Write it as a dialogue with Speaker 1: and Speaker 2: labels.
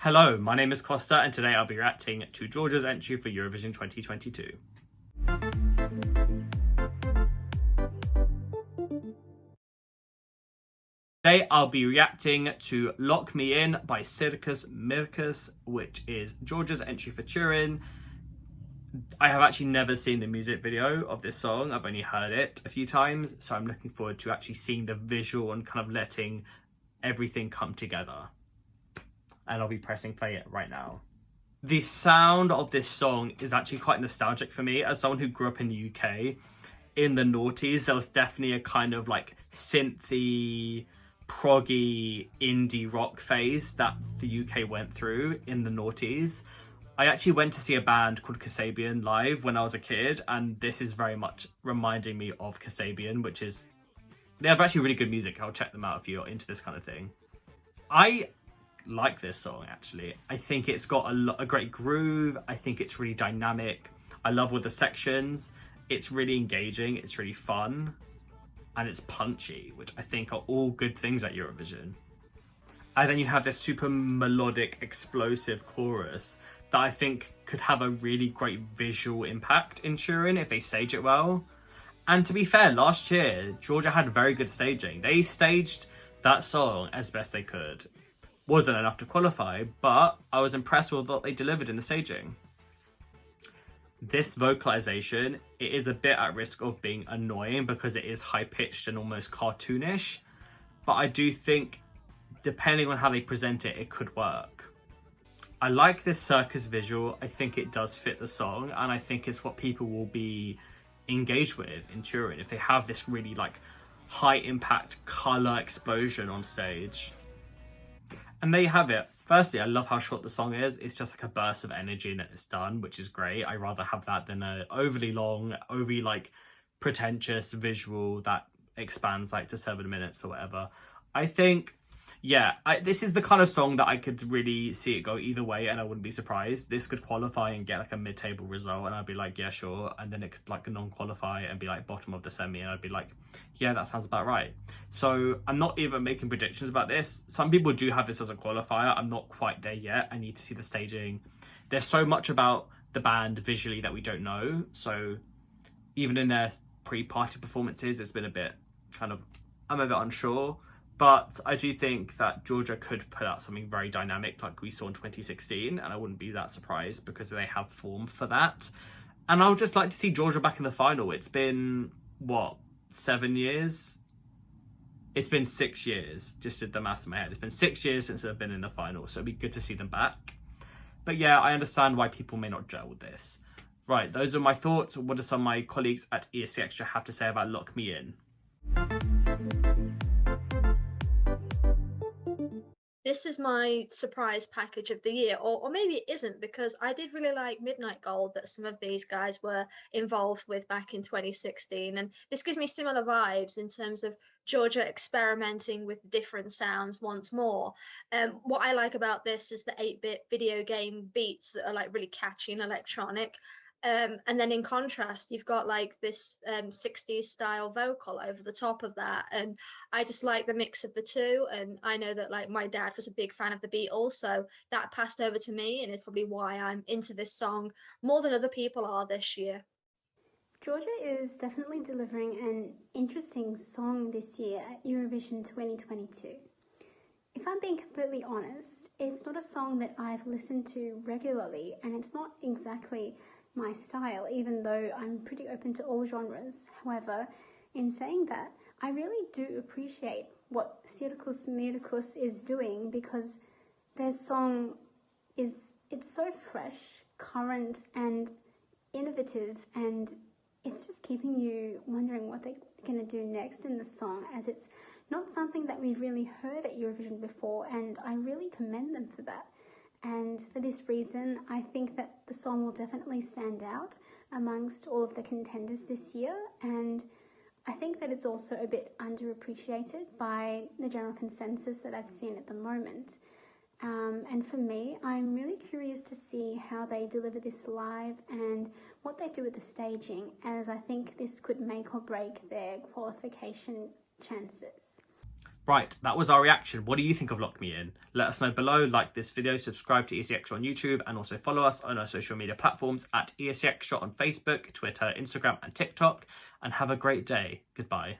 Speaker 1: Hello, my name is Costa and today I'll be reacting to Georgia's entry for Eurovision 2022. Today I'll be reacting to Lock Me In by Circus Mircus, which is Georgia's entry for Turin. I have actually never seen the music video of this song, I've only heard it a few times, so I'm looking forward to actually seeing the visual and kind of letting everything come together. And I'll be pressing play right now. The sound of this song is actually quite nostalgic for me. As someone who grew up in the UK, in the noughties, there was definitely a kind of like synthy, proggy, indie rock phase that the UK went through in the noughties. I actually went to see a band called Kasabian live when I was a kid, and this is very much reminding me of Kasabian, which is, they have actually really good music. I'll check them out if you're into this kind of thing. I like this song actually. I think it's got a great groove. I think it's really dynamic. I love all the sections. It's really engaging, it's really fun, and it's punchy, which I think are all good things at Eurovision. And then you have this super melodic, explosive chorus that I think could have a really great visual impact in Turin if they stage it well. And to be fair, last year, Georgia had very good staging. They staged that song as best they could. Wasn't enough to qualify, but I was impressed with what they delivered in the staging. This vocalization, it is a bit at risk of being annoying because it is high-pitched and almost cartoonish, but I do think, depending on how they present it, it could work. I like this circus visual. I think it does fit the song, and I think it's what people will be engaged with in Turin if they have this really like high-impact color explosion on stage. And there you have it. Firstly, I love how short the song is. It's just like a burst of energy and it's done, which is great. I rather have that than a overly long, overly like pretentious visual that expands like to 7 minutes or whatever. I think, yeah, this is the kind of song that I could really see it go either way and I wouldn't be surprised. This could qualify and get like a mid-table result and I'd be like, yeah, sure. And then it could like non-qualify and be like bottom of the semi and I'd be like, yeah, that sounds about right. So I'm not even making predictions about this. Some people do have this as a qualifier. I'm not quite there yet. I need to see the staging. There's so much about the band visually that we don't know. So even in their pre-party performances, it's been a bit kind of, I'm a bit unsure. But I do think that Georgia could put out something very dynamic like we saw in 2016. And I wouldn't be that surprised because they have form for that. And I would just like to see Georgia back in the final. It's been, what, 7 years? It's been 6 years, just did the maths in my head. It's been 6 years since they've been in the final, so it'd be good to see them back. But yeah, I understand why people may not gel with this. Right, those are my thoughts. What do some of my colleagues at ESCXTRA have to say about Lock Me In?
Speaker 2: This is my surprise package of the year, or maybe it isn't, because I did really like Midnight Gold that some of these guys were involved with back in 2016, and this gives me similar vibes in terms of Georgia experimenting with different sounds once more. What I like about this is the 8-bit video game beats that are like really catchy and electronic. And then in contrast, you've got like this 60s style vocal over the top of that. And I just like the mix of the two. And I know that like my dad was a big fan of the Beatles, so that passed over to me, and it's probably why I'm into this song more than other people are this year.
Speaker 3: Georgia is definitely delivering an interesting song this year at Eurovision 2022. If I'm being completely honest, it's not a song that I've listened to regularly, and it's not exactly my style, even though I'm pretty open to all genres. However, in saying that, I really do appreciate what Circus Mircus is doing, because their song it's so fresh, current and innovative, and it's just keeping you wondering what they're going to do next in the song, as it's not something that we've really heard at Eurovision before, and I really commend them for that. And for this reason, I think that the song will definitely stand out amongst all of the contenders this year, and I think that it's also a bit underappreciated by the general consensus that I've seen at the moment. And for me, I'm really curious to see how they deliver this live and what they do with the staging, as I think this could make or break their qualification chances.
Speaker 1: Right, that was our reaction. What do you think of Lock Me In? Let us know below, like this video, subscribe to ESCXTRA on YouTube, and also follow us on our social media platforms at ESCXTRA on Facebook, Twitter, Instagram, and TikTok. And have a great day. Goodbye.